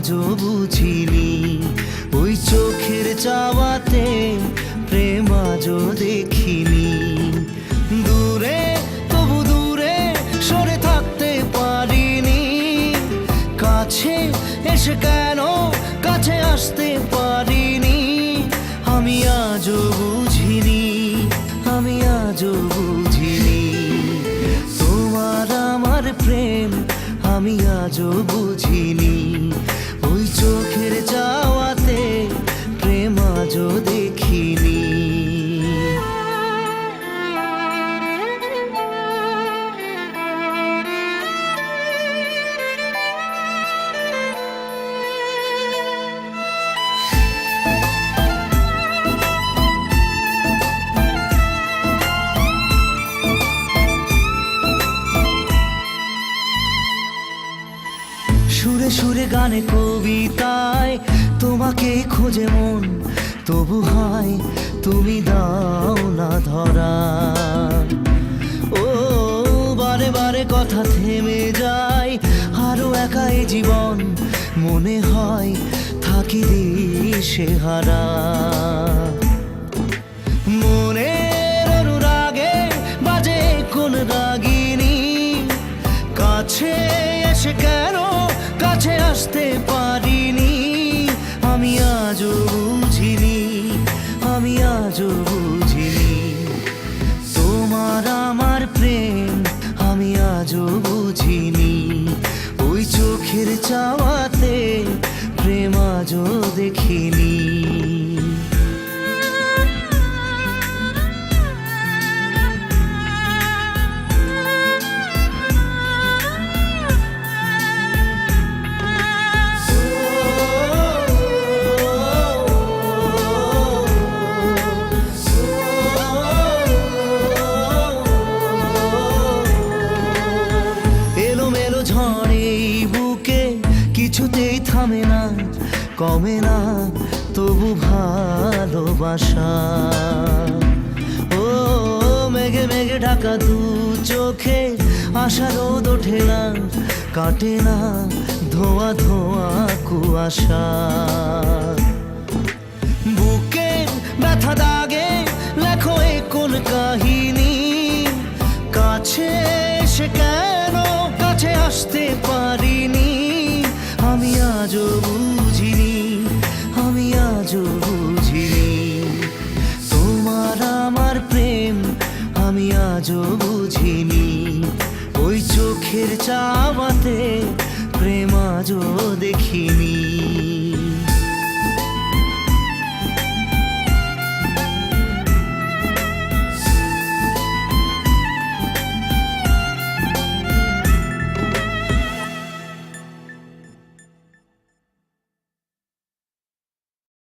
আজও বুঝিনি, ওই চোখের চাওয়াতে প্রেম আজও দেখিনি। দূরে তবু দূরে সরে থাকতে পারিনি, কাছে এসে কেন কাছে আসতে পারিনি। আমি আজও বুঝিনি, আমি আজও বুঝিনি, তোমার আমার প্রেম আমি আজও বুঝিনি। ওই চোখের চাওয়াতে প্রেম আজও দেখিনি। সুরে সুরে গানে কবিতায় তোমাকে খোঁজে মন, তবু হায় তুমি দাও না ধরা। ও বারে বারে কথা থেমে যায়, আরো একাই জীবন মনে হয় থাকি দিশে হারা। মনের অনুরাগে বাজে কোন রাগিনী, কাছে এসে কেন কাছে আসতে পারিনি। আমি আজও বুঝিনি, আমি আজও বুঝিনি, তোমার আমার প্রেম আমি আজও বুঝিনি। ওই চোখের চাওয়াতে প্রেম আজও দেখিনি। ঝড়ে বুকে কিছুতেই থামে না, কমে না তবু ভালোবাসা। ও মেঘে মেঘে ঢাকা দু চোখে আশা রোদ ওঠে না, কাটে না ধোয়া ধোয়া কুয়াশা। বুকে ব্যথা দাগে লেখো এ কোন কাহিনী, কাছে এসে কেন কাছে আসতে পারিনি। আমি আজও বুঝিনি, আমি আজও বুঝিনি, তোমার আমার প্রেম আমি আজও বুঝিনি। ওই চোখের চাওয়াতে প্রেম আজও দেখিনি।